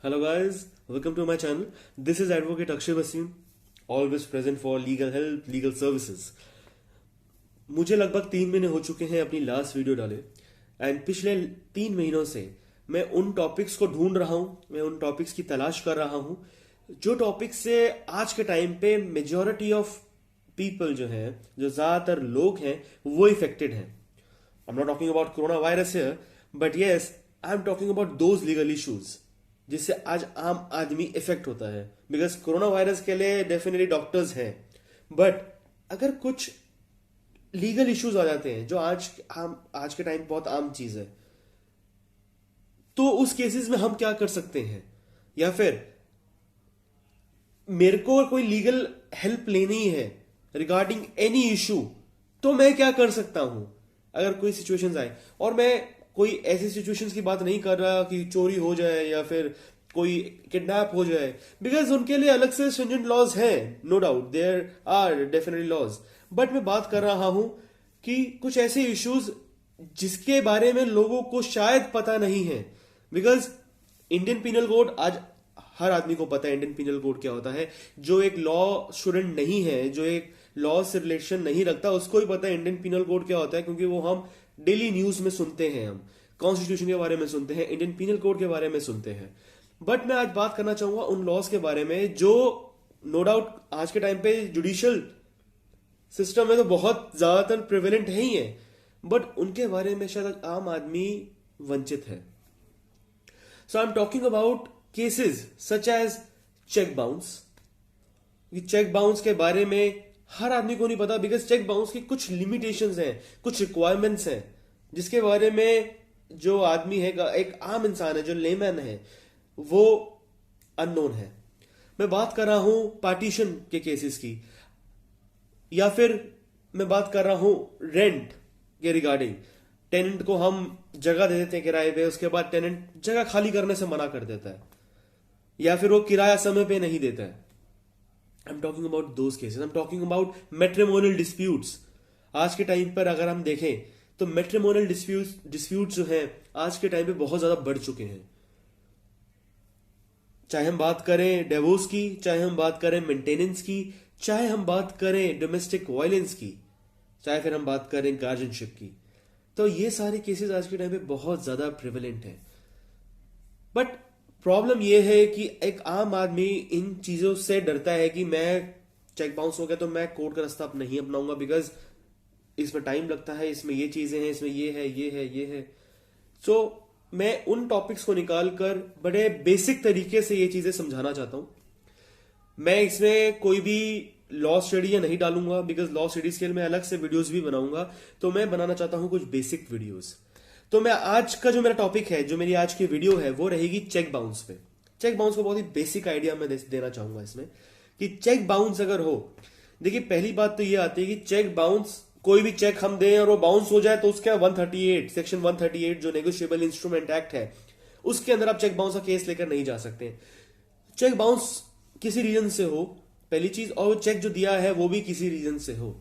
Hello guys, welcome to my channel. This is Advocate Akshay Vasim, always present for legal help, legal services. मुझे लगभग 3 महीने हो चुके हैं अपनी लास्ट वीडियो डाले एंड पिछले 3 महीनों से मैं उन टॉपिक्स को ढूंढ रहा हूं, मैं उन टॉपिक्स की तलाश कर रहा हूं जो टॉपिक्स से आज के टाइम पे मेजॉरिटी ऑफ पीपल जो है, जो ज्यादातर लोग हैं, वो इफेक्टेड हैं. I am not talking about corona virus here, but yes I am talking about those legal issues जिससे आज आम आदमी इफेक्ट होता है. बिकॉज कोरोना वायरस के लिए डेफिनेटली डॉक्टर्स हैं, बट अगर कुछ लीगल इश्यूज आ जाते हैं जो आज के टाइम बहुत आम चीज है, तो उस केसेस में हम क्या कर सकते हैं, या फिर मेरे को कोई लीगल हेल्प लेनी है रिगार्डिंग एनी इशू, तो मैं क्या कर सकता हूं अगर कोई सिचुएशंस आए. और मैं कोई ऐसी सिचुएशंस की बात नहीं कर रहा कि चोरी हो जाए या फिर कोई किडनैप हो जाए, बिकॉज उनके लिए अलग से स्ट्रिंजेंट लॉज हैं, no doubt there are definitely laws. But मैं बात कर रहा हूं कि कुछ ऐसे इश्यूज जिसके बारे में लोगों को शायद पता नहीं है. बिकॉज इंडियन पिनल कोड आज हर आदमी को पता है इंडियन पिनल कोड क्या होता है. जो एक लॉ स्टूडेंट नहीं है, जो एक लॉ से रिलेशन नहीं रखता, उसको ही पता है इंडियन पिनल कोड क्या होता है, क्योंकि वो हम डेली न्यूज में सुनते हैं, हम कॉन्स्टिट्यूशन के बारे में सुनते हैं, इंडियन पिनल कोड के बारे में सुनते हैं. बट मैं आज बात करना चाहूंगा उन लॉज के बारे में जो नो डाउट आज के टाइम पे जुडिशियल सिस्टम में तो बहुत ज्यादातर प्रिवेलेंट है ही है, बट उनके बारे में शायद आम आदमी वंचित है. So I am talking about cases such as cheque bounce. Cheque bounce के बारे में हर आदमी को नहीं पता, बिकॉज चेक बाउंस की कुछ लिमिटेशंस हैं, कुछ रिक्वायरमेंट्स हैं, जिसके बारे में जो आदमी है, एक आम इंसान है, जो लेमैन है, वो अननोन है. मैं बात कर रहा हूं पार्टीशन के केसेस की, या फिर मैं बात कर रहा हूं रेंट के रिगार्डिंग. टेनेंट को हम जगह दे देते हैं किराए पे, उसके बाद टेनेंट जगह खाली करने से मना कर देता है, या फिर वो किराया समय पे नहीं देता है. I'm talking about those cases. I'm talking about matrimonial disputes. आज के टाइम पर अगर हम देखें तो matrimonial disputes जो हैं आज के टाइम पे बहुत ज्यादा बढ़ चुके हैं. चाहे हम बात करें डिवोर्स की, चाहे हम बात करें मेंटेनेंस की, चाहे हम बात करें डोमेस्टिक वायलेंस की, चाहे फिर हम बात करें गार्जियनशिप की, तो ये सारे केसेस आज के टाइम पे बहुत ज्यादा प्रिवेलेंट है. बट प्रॉब्लम यह है कि एक आम आदमी इन चीजों से डरता है कि मैं चेक बाउंस हो गया तो मैं कोर्ट का रास्ता अब नहीं अपनाऊंगा, बिकॉज इसमें टाइम लगता है, इसमें ये चीजें हैं, इसमें ये है, ये है, ये है. सो मैं उन टॉपिक्स को निकाल कर बड़े बेसिक तरीके से ये चीजें समझाना चाहता हूं. मैं इसमें कोई भी लॉ स्टडी या नहीं डालूंगा, बिकॉज लॉ स्टडीज के लिए मैं अलग से वीडियोज भी बनाऊंगा. तो मैं बनाना चाहता हूं कुछ बेसिक वीडियोज. तो मैं आज का जो मेरा टॉपिक है, जो मेरी आज की वीडियो है, वो रहेगी चेक बाउंस पे. चेक बाउंस को बहुत ही बेसिक आइडिया मैं देना चाहूंगा इसमें कि चेक बाउंस अगर हो, देखिए पहली बात तो ये आती है कि चेक बाउंस, कोई भी चेक हम दें और वो बाउंस हो जाए तो उसका 138 सेक्शन 138 जो नेगोशिएबल इंस्ट्रूमेंट एक्ट है, उसके अंदर आप चेक बाउंस का केस लेकर नहीं जा सकते. चेक बाउंस किसी रीजन से हो, पहली चीज, और वो चेक जो दिया है वो भी किसी रीजन से हो.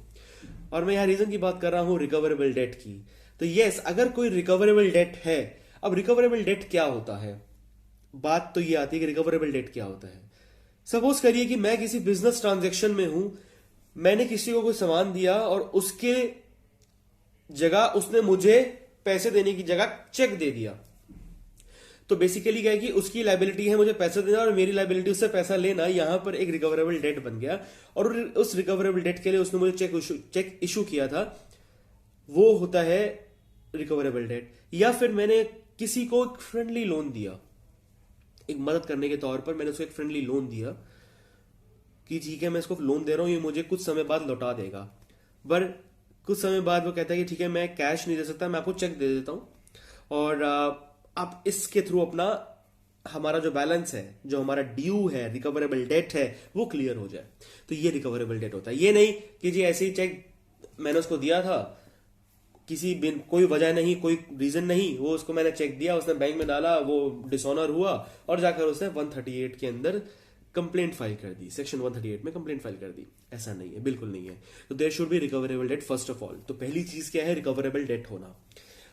और मैं यहां रीजन की बात कर रहा हूं रिकवरेबल डेट की. तो यस, अगर कोई रिकवरेबल डेट है, अब रिकवरेबल डेट क्या होता है, बात तो ये आती है कि रिकवरेबल डेट क्या होता है. सपोज करिए कि मैं किसी बिजनेस ट्रांजैक्शन में हूं, मैंने किसी को कोई सामान दिया और उसके जगह उसने मुझे पैसे देने की जगह चेक दे दिया. तो बेसिकली क्या है कि उसकी लायबिलिटी है मुझे पैसे देना और मेरी लायबिलिटी उससे पैसा लेना. यहां पर एक रिकवरेबल डेट बन गया और उस रिकवरेबल डेट के लिए उसने मुझे चेक इशू किया था, वो होता है रिकवरेबल डेट. या फिर मैंने किसी को एक फ्रेंडली लोन दिया, एक मदद करने के तौर पर मैंने उसको एक फ्रेंडली लोन दिया कि ठीक है मैं इसको लोन दे रहा हूं, ये मुझे कुछ समय बाद लौटा देगा. पर कुछ समय बाद वो कहता है कि ठीक है मैं कैश नहीं दे सकता, मैं आपको चेक दे देता हूं और आप इसके थ्रू अपना हमारा जो बैलेंस है, जो हमारा ड्यू है, रिकवरेबल डेट है, वो क्लियर हो जाए. तो ये रिकवरेबल डेट होता है. ये नहीं कि जी ऐसे ही चेक मैंने उसको दिया था, किसी बिन कोई वजह नहीं, कोई रीजन नहीं, वो उसको मैंने चेक दिया, उसने बैंक में डाला, वो डिसऑनर हुआ और जाकर उसने 138 के अंदर कंप्लेंट फाइल कर दी, सेक्शन 138 में कंप्लेंट फाइल कर दी. ऐसा नहीं है, बिल्कुल नहीं है. तो there should be recoverable debt first of all. तो पहली चीज क्या है, रिकवरेबल डेट होना.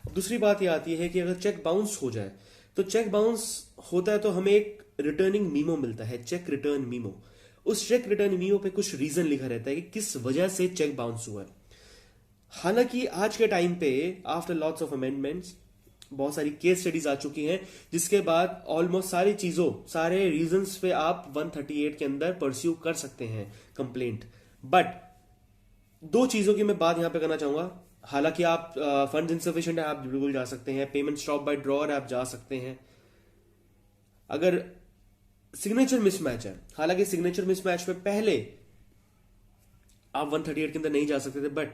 दूसरी बात ये आती है कि अगर चेक बाउंस हो जाए तो चेक बाउंस होता है तो हमें एक रिटर्निंग मीमो मिलता है, चेक रिटर्न मीमो। उस चेक रिटर्न मीमो पे कुछ रीजन लिखा रहता है कि किस वजह से चेक बाउंस हुआ है। हालांकि आज के टाइम पे आफ्टर लॉट्स ऑफ अमेंडमेंट्स बहुत सारी केस स्टडीज आ चुकी हैं, जिसके बाद ऑलमोस्ट सारी चीजों, सारे रीजंस पे आप 138 के अंदर परस्यू कर सकते हैं कंप्लेंट। बट दो चीजों की मैं बात यहां पे करना चाहूंगा। हालांकि आप फंड इनसफिशिएंट है, आप बिल्कुल जा सकते हैं, पेमेंट स्टॉप बाय ड्रॉर आप जा सकते हैं। अगर सिग्नेचर मिसमैच है, हालांकि सिग्नेचर मिसमैच पे पहले आप 138 के अंदर नहीं जा सकते थे, but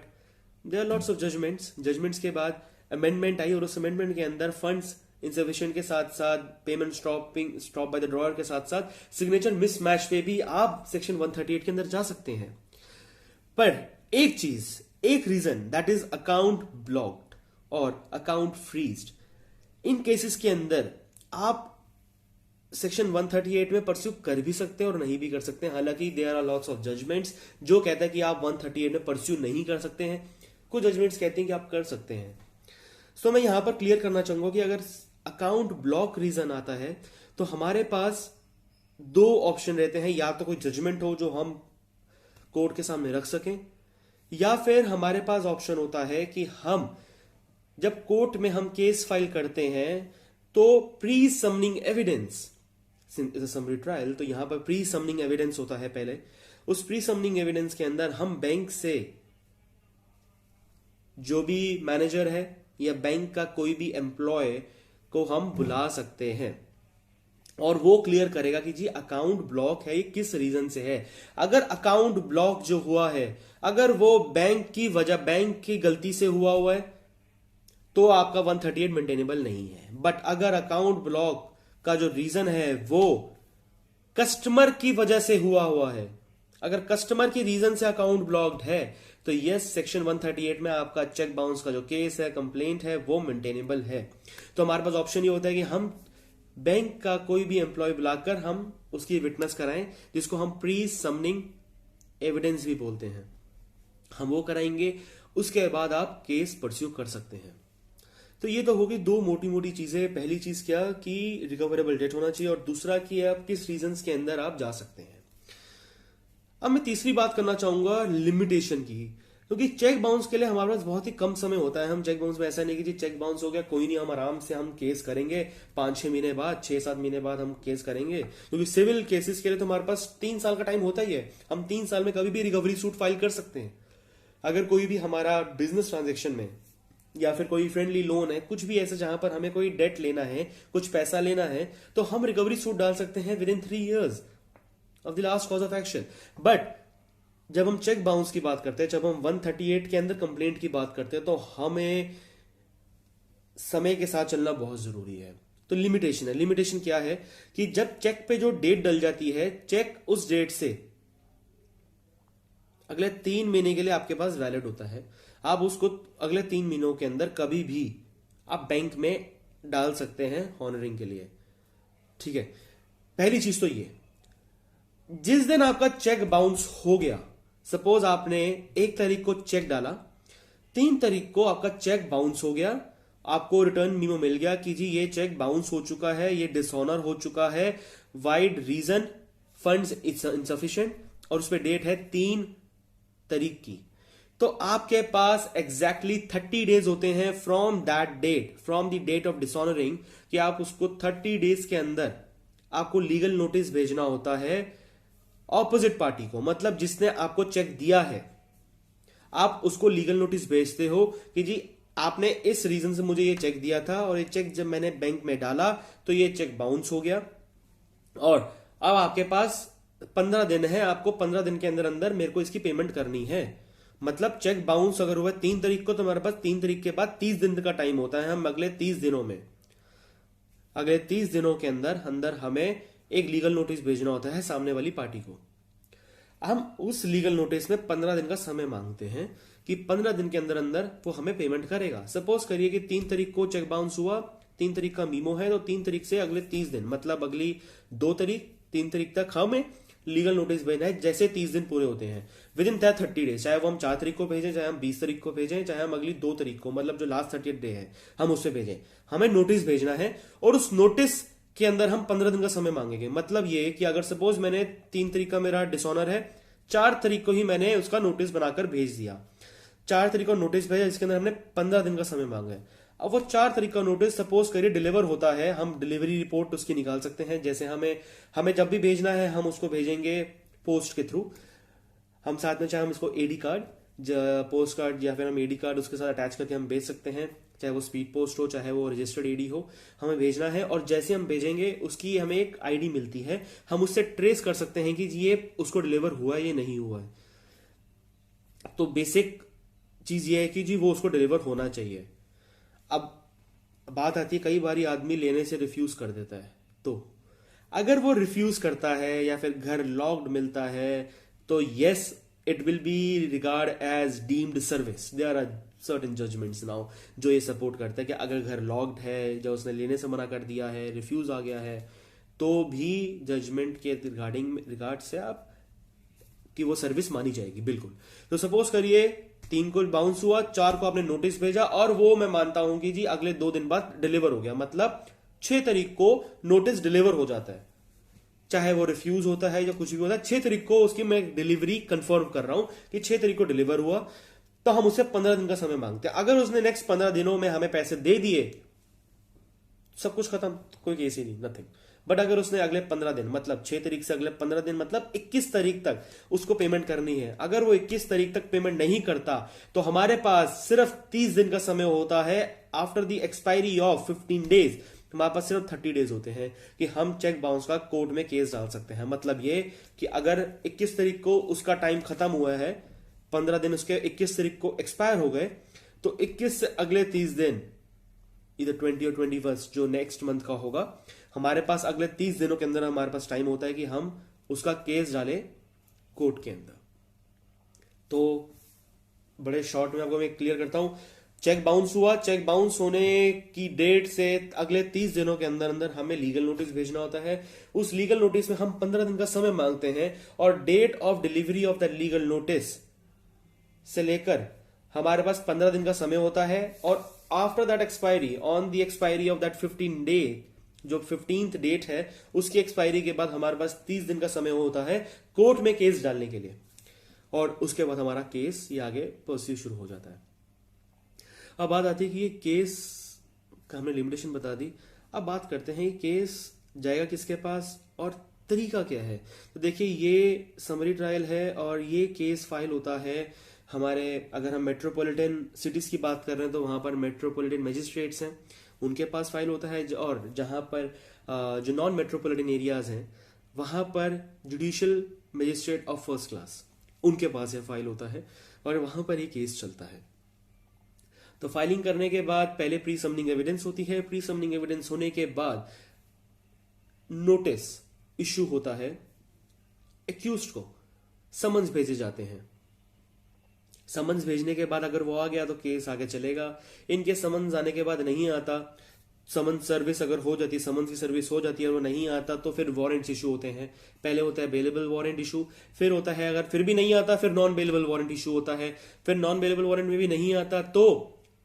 there are lots of judgements के बाद अमेंडमेंट आई और उस अमेंडमेंट के अंदर फंड्स इंसफिशिएंट के साथ साथ payment stop by the drawer के साथ साथ सिग्नेचर मिसमैच पे भी आप सेक्शन 138 के अंदर जा सकते हैं। पर एक चीज, एक reason, that is account blocked और अकाउंट फ्रीज्ड। इन केसेस के अंदर आप सेक्शन 138 में परस्यू कर भी सकते हैं और नहीं भी कर सकते हैं। हालांकि there are lots of judgements जो कहता है कि आप 138 में परस्यू नहीं कर सकते हैं, कुछ जजमेंट्स कहते हैं कि आप कर सकते हैं। तो मैं यहां पर क्लियर करना चाहूंगा कि अगर अकाउंट ब्लॉक रीजन आता है तो हमारे पास दो ऑप्शन रहते हैं, या तो कोई जजमेंट हो जो हम कोर्ट के सामने रख सकें, या फिर हमारे पास ऑप्शन होता है कि हम जब कोर्ट में हम केस फाइल करते हैं तो pre summoning evidence summary trial, तो यहां पर प्री समनिंग एविडेंस होता है पहले। उस प्री समनिंग एविडेंस के अंदर हम बैंक से जो भी मैनेजर है या बैंक का कोई भी एम्प्लॉय को हम बुला सकते हैं और वो क्लियर करेगा कि जी अकाउंट ब्लॉक है, ये किस रीजन से है। अगर अकाउंट ब्लॉक जो हुआ है, अगर वो बैंक की वजह, बैंक की गलती से हुआ है तो आपका 138 मेंटेनेबल नहीं है। बट अगर अकाउंट ब्लॉक का जो रीजन है वो कस्टमर की वजह से हुआ है, अगर कस्टमर की रीजन से अकाउंट ब्लॉक्ड है, तो यस, सेक्शन 138 में आपका चेक बाउंस का जो केस है, कंप्लेंट है, वो मेंटेनेबल है। तो हमारे पास ऑप्शन ये होता है कि हम बैंक का कोई भी एम्प्लॉय बुलाकर हम उसकी विटनेस कराएं, जिसको हम प्री समनिंग एविडेंस भी बोलते हैं, हम वो कराएंगे। उसके बाद आप केस परस्यू कर सकते हैं। तो ये तो होगी दो मोटी मोटी चीजें। पहली चीज क्या कि रिकवरेबल डेट होना चाहिए, और दूसरा कि आप किस रीजंस के अंदर आप जा सकते हैं। अब मैं तीसरी बात करना चाहूंगा लिमिटेशन की, क्योंकि चेक बाउंस के लिए हमारे पास बहुत ही कम समय होता है। हम चेक बाउंस में ऐसा नहीं कि जी चेक बाउंस हो गया कोई नहीं, हम आराम से हम केस करेंगे 5-6 महीने बाद, 6-7 महीने बाद हम केस करेंगे, क्योंकि सिविल केसेस के लिए तो हमारे पास 3 साल का टाइम होता ही है। हम 3 साल में कभी भी रिकवरी सूट फाइल कर सकते हैं। अगर कोई भी हमारा बिजनेस ट्रांजेक्शन में या फिर कोई फ्रेंडली लोन है, कुछ भी ऐसा जहां पर हमें कोई डेट लेना है, कुछ पैसा लेना है, तो हम रिकवरी सूट डाल सकते हैं with in 3 years of the last cause of action. But जब हम चेक बाउंस की बात करते हैं, जब हम 138 के अंदर कंप्लेंट की बात करते हैं, तो हमें समय के साथ चलना बहुत जरूरी है। तो लिमिटेशन है। लिमिटेशन क्या है कि जब चेक पे जो डेट डल जाती है, चेक उस डेट से अगले 3 महीने के लिए आपके पास वैलिड होता है। आप उसको अगले 3 महीनों के अंदर कभी भी आप बैंक में डाल सकते हैं हॉनरिंग के लिए। ठीक है, पहली चीज तो ये, जिस दिन आपका चेक बाउंस हो गया, सपोज आपने 1 तारीख को चेक डाला, 3 तारीख को आपका चेक बाउंस हो गया, आपको रिटर्न मीमो मिल गया कि जी ये चेक बाउंस हो चुका है, ये डिसऑनर हो चुका है, वाइड रीजन, फंड्स इनसफिशिएंट, और उस पर डेट है 3 तारीख की। तो आपके पास एग्जैक्टली 30 डेज होते हैं from that date, from the date of dishonouring, कि आप उसको 30 डेज के अंदर आपको लीगल नोटिस भेजना होता है ऑपोजिट पार्टी को, मतलब जिसने आपको चेक दिया है, आप उसको लीगल नोटिस भेजते हो कि जी आपने इस रीजन से मुझे ये चेक दिया था, और ये चेक जब मैंने बैंक में डाला तो ये चेक बाउंस हो गया, और अब आपके पास 15 दिन है, आपको 15 दिन के अंदर अंदर मेरे को इसकी पेमेंट करनी है। मतलब चेक बाउंस अगर हुआ 3 तारीख को, तो हमारे पास 3 तारीख के बाद 30 दिन का टाइम होता है। हम अगले 30 दिनों में, अगले 30 दिनों के अंदर हमें एक लीगल नोटिस भेजना होता है सामने वाली पार्टी को। हम उस लीगल नोटिस में 15 दिन का समय मांगते हैं कि 15 दिन के अंदर अंदर वो हमें पेमेंट करेगा। सपोज करिए कि 3 तारीख को चेक बाउंस हुआ, 3 तारीख का मीमो है, तो 3 तारीख से अगले 30 दिन, मतलब अगली 2 तारीख 3 तारीख तक हमें लीगल नोटिस भेजना है जैसे 30 दिन पूरे होते हैं, विद इन दैट 30 डेज, चाहे वो हम 4 तारीख को भेजें, चाहे हम 20 तारीख को भेजें, चाहे हम अगली 2 तारीख को, मतलब जो लास्ट 30 डे है हम उससे भेजें, हमें नोटिस भेजना है। और उस नोटिस के अंदर हम 15 दिन का समय मांगेंगे। मतलब ये कि अगर सपोज मैंने 3 तारीख का मेरा डिसऑनर है, 4 तारीख को ही मैंने उसका नोटिस बनाकर भेज दिया, 4 तारीख को नोटिस भेजा, जिसके अंदर हमने 15 दिन का समय मांगा है। अब वो 4 तारीख का नोटिस सपोज करिए डिलीवर होता है, हम डिलीवरी रिपोर्ट उसकी निकाल सकते हैं। जैसे हमें हमें जब भी भेजना है हम उसको भेजेंगे पोस्ट के थ्रू, हम साथ में चाहे हम इसको एडी कार्ड, पोस्ट कार्ड या फिर हम एडी कार्ड उसके साथ अटैच करके हम भेज सकते हैं, चाहे वो स्पीड पोस्ट हो चाहे वो रजिस्टर्ड एडी हो, हमें भेजना है। और जैसे हम भेजेंगे उसकी हमें एक आईडी मिलती है, हम उससे ट्रेस कर सकते हैं कि ये उसको डिलीवर हुआ है या नहीं हुआ है। तो बेसिक चीज ये है कि जी वो उसको डिलीवर होना चाहिए। अब बात आती है कई बार आदमी लेने से रिफ्यूज कर देता है, तो अगर वो रिफ्यूज करता है या फिर घर लॉक्ड मिलता है तो yes it will be regard as deemed service. There are certain judgements now जो ये सपोर्ट करता है कि अगर घर लॉक्ड है, जो उसने लेने से मना कर दिया है, रिफ्यूज आ गया है, तो भी जजमेंट के रिगार्ड से आप कि वो सर्विस मानी जाएगी बिल्कुल। तो सपोज करिए 3 को बाउंस हुआ, 4 को आपने नोटिस भेजा और वो मैं मानता हूं कि जी अगले 2 दिन बाद डिलीवर हो गया, मतलब 6 तारीख को नोटिस डिलीवर हो जाता है, चाहे वो रिफ्यूज होता है या कुछ भी होता है। 6 तारीख को उसकी मैं डिलीवरी कंफर्म कर रहा हूं कि 6 तारीख को डिलीवर हुआ, तो हम उससे 15 दिन का समय मांगते हैं। अगर उसने नेक्स्ट 15 दिनों में हमें पैसे दे दिए, सब कुछ खत्म, कोई केस ही नहीं, नथिंग। बट अगर उसने अगले 15 दिन मतलब 6 तारीख से अगले 15 दिन मतलब 21 तारीख तक उसको पेमेंट करनी है, अगर वो 21 तारीख तक पेमेंट नहीं करता तो हमारे पास सिर्फ 30 दिन का समय होता है। After the expiry of 15 days हमारे पास सिर्फ 30 डेज होते हैं कि हम चेक बाउंस का कोर्ट में केस डाल सकते हैं। मतलब ये कि अगर 21 तारीख को उसका टाइम खत्म हुआ है, 15 दिन उसके 21 तारीख को एक्सपायर हो गए, तो 21 से अगले 30 दिन इधर 20 और 21 जो नेक्स्ट मंथ का होगा, हमारे पास अगले 30 दिनों के अंदर हमारे पास टाइम होता है कि हम उसका केस डालें कोर्ट के अंदर। तो बड़े शॉर्ट में आपको मैं क्लियर करता हूं, चेक बाउंस हुआ, चेक बाउंस होने की डेट से अगले 30 दिनों के अंदर अंदर हमें लीगल नोटिस भेजना होता है। उस लीगल नोटिस में हम 15 दिन का समय मांगते हैं और date of delivery of the legal notice से लेकर हमारे पास 15 दिन का समय होता है। और after that expiry, on the expiry of that 15 day, जो 15th डेट है उसकी एक्सपायरी के बाद हमारे पास 30 दिन का समय होता है कोर्ट में केस डालने के लिए, और उसके बाद हमारा केस ये आगे परस्यू शुरू हो जाता है। अब बात आती है कि ये केस का हमने लिमिटेशन बता दी, अब बात करते हैं ये केस जाएगा किसके पास और तरीका क्या है। तो देखिए ये समरी ट्रायल है और ये केस फाइल होता है हमारे, अगर हम मेट्रोपॉलिटन सिटीज की बात कर रहे हैं तो वहां पर मेट्रोपॉलिटन मजिस्ट्रेट्स हैं, उनके पास फाइल होता है। और जहां पर जो नॉन मेट्रोपॉलिटन एरियाज हैं वहां पर judicial magistrate of first class, उनके पास यह फाइल होता है और वहां पर ये केस चलता है। तो फाइलिंग करने के बाद पहले प्री समनिंग एविडेंस होती है, प्री समनिंग एविडेंस होने के बाद नोटिस इश्यू होता है, एक्यूज्ड को समन्स भेजे जाते हैं। समन्स भेजने के बाद अगर वो आ गया तो केस आगे चलेगा। इनके समन्स आने के बाद नहीं आता, समन्स सर्विस अगर हो जाती है, समन्स की सर्विस हो जाती है और वो नहीं आता तो फिर वारंट्स इशू होते हैं। पहले होता है बेलेबल वारंट इशू, फिर होता है अगर फिर भी नहीं आता फिर नॉन बेलेबल वारंट इशू होता है। फिर नॉन बेलेबल वारंट में भी नहीं आता तो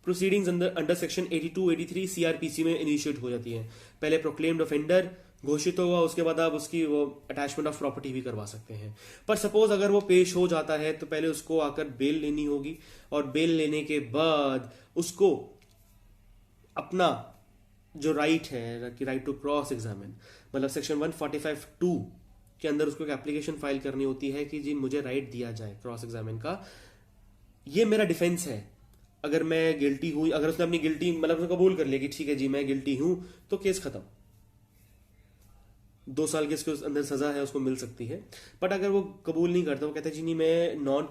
प्रोसीडिंग्स अंडर सेक्शन 82, 83 सीआरपीसी में इनिशिएट हो जाती है। पहले प्रोक्लेम्ड ऑफेंडर घोषित होगा, उसके बाद आप उसकी वो अटैचमेंट ऑफ प्रॉपर्टी भी करवा सकते हैं। पर सपोज अगर वो पेश हो जाता है तो पहले उसको आकर बेल लेनी होगी और बेल लेने के बाद उसको अपना जो राइट है कि राइट टू क्रॉस एग्जामिन, मतलब सेक्शन 145(2) के अंदर उसको एक एप्लीकेशन फाइल करनी होती है कि जी मुझे राइट दिया जाए क्रॉस एग्जामिन का, ये मेरा डिफेंस है। अगर मैं गिल्टी हुई, अगर उसने अपनी गिल्टी मतलब उसने कबूल कर लिया कि ठीक है जी मैं गिल्टी हूं, तो केस खत्म, 2 साल की इसके अंदर सजा है उसको मिल सकती है। बट अगर वो कबूल नहीं करता, वो कहता है जी नहीं मैं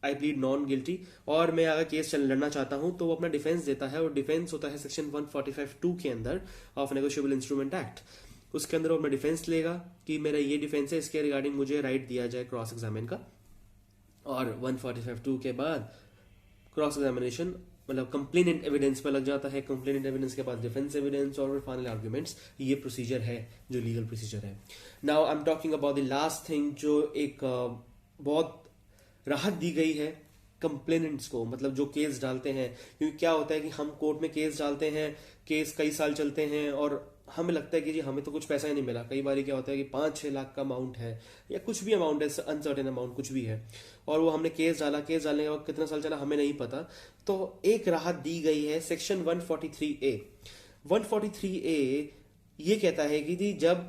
आई प्लीड नॉन गिल्टी और मैं अगर केस लड़ना चाहता हूं, तो वो अपना डिफेंस देता है और डिफेंस होता है सेक्शन 145(2) के अंदर ऑफ नेगोशिएबल इंस्ट्रूमेंट एक्ट। उसके अंदर वो अपना डिफेंस लेगा कि मेरा ये डिफेंस है, इसके रिगार्डिंग मुझे राइट दिया जाए क्रॉस एग्जामिन का। और 145(2) के बाद क्रॉस एग्जामिनेशन मतलब कंप्लेनेंट एविडेंस पे लग जाता है, कंप्लेनेंट एविडेंस के बाद डिफेंस एविडेंस और फाइनल आर्ग्यूमेंट्स। ये प्रोसीजर है जो लीगल प्रोसीजर है। Now I am talking about the last thing, जो एक बहुत राहत दी गई है कंप्लेनेंट्स को, मतलब जो केस डालते हैं। क्योंकि क्या होता है कि हम कोर्ट में केस डालते हैं, केस कई साल चलते हैं और हमें लगता है कि जी हमें तो कुछ पैसा ही नहीं मिला। कई बार क्या होता है कि 5-6 लाख का अमाउंट है या कुछ भी अमाउंट है, अनसर्टेन अमाउंट कुछ भी है, और वो हमने केस डाला, केस डालने के बाद कितना साल चला हमें नहीं पता। तो एक राहत दी गई है सेक्शन 143A। 143A ये कहता है कि जी जब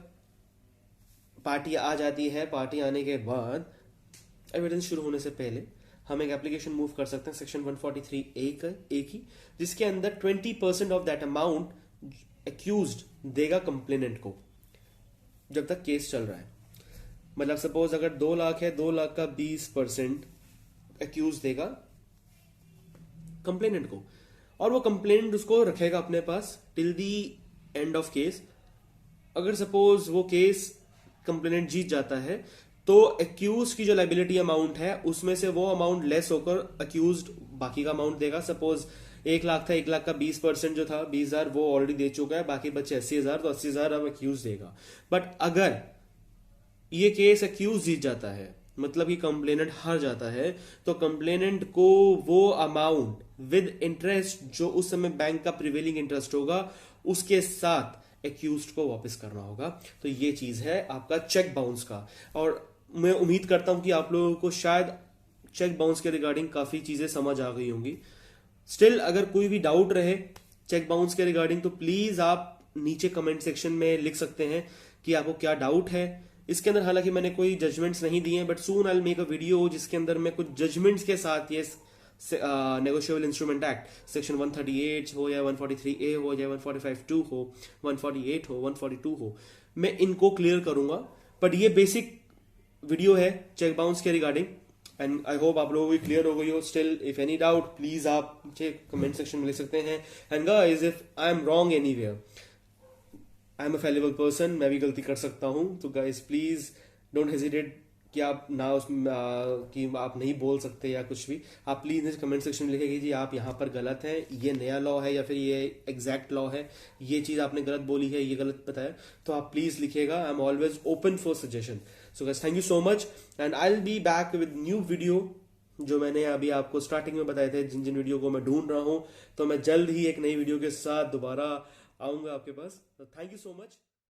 पार्टी आ जाती है, पार्टी आने के बाद एविडेंस शुरू होने से पहले हम एक एप्लीकेशन मूव कर सकते हैं सेक्शन 143A की, जिसके अंदर 20% ऑफ दैट अमाउंट एक्यूज्ड देगा कंप्लेनेंट को जब तक केस चल रहा है। मतलब सपोज अगर 2 लाख है, 2 लाख का 20% एक्यूज देगा कंप्लेनेंट को, और वो कंप्लेनेंट उसको रखेगा अपने पास till the end of case. अगर सपोज वो केस कंप्लेनेंट जीत जाता है तो एक्यूज की जो लाइबिलिटी अमाउंट है उसमें से वो अमाउंट लेस होकर अक्यूज बाकी का अमाउंट देगा। सपोज 1 लाख था, 1 लाख का 20% जो था 20,000 वो ऑलरेडी दे चुका है, बाकी बचे 80,000, तो 80,000 अब एक्यूज देगा। बट अगर ये केस एक्यूज जीत जाता है, मतलब कि कंप्लेनेंट हार जाता है, तो कंप्लेनेंट को वो अमाउंट विद इंटरेस्ट जो उस समय बैंक का प्रिवेलिंग इंटरेस्ट होगा उसके साथ एक्यूज्ड को वापस करना होगा। तो ये चीज है आपका चेक बाउंस का। और मैं उम्मीद करता हूं कि आप लोगों को शायद चेक बाउंस के रिगार्डिंग काफी चीजें समझ आ गई होंगी। स्टिल अगर कोई भी डाउट रहे चेक बाउंस के रिगार्डिंग तो प्लीज आप नीचे कमेंट सेक्शन में लिख सकते हैं कि आपको क्या डाउट है। इसके अंदर हालांकि मैंने कोई जजमेंट्स नहीं दिए हैं, but soon I will make a video जिसके अंदर मैं कुछ जजमेंट्स के साथ ये नेगोशिएबल इंस्ट्रूमेंट एक्ट सेक्शन 138 हो या 143A हो या 145(2) हो, 148 हो, 142 हो, मैं इनको क्लियर करूंगा। बट ये बेसिक वीडियो है चेक बाउंस के रिगार्डिंग, एंड आई होप आप लोगों को क्लियर हो गई हो। Still if any doubt please आप नीचे कमेंट सेक्शन में लिख सकते हैं। And guys if I am wrong anywhere, I am a fallible person, मैं भी गलती कर सकता हूं। तो गाइस प्लीज डोंट हेजिटेट कि आप ना कि आप नहीं बोल सकते या कुछ भी, आप प्लीज कमेंट सेक्शन में लिखेंगे जी आप यहाँ पर गलत हैं, ये नया लॉ है या फिर ये एग्जैक्ट लॉ है, ये चीज आपने गलत बोली है, ये गलत बताया, तो आप प्लीज लिखिएगा। I am always open for suggestion. So guys thank you so much and I will be back with new video, जो मैंने अभी आपको स्टार्टिंग में बताए थे जिन जिन वीडियो को मैं ढूंढ रहा हूं। तो मैं जल्द ही एक नई वीडियो के साथ दोबारा आऊंगा आपके पास। Thank you so much.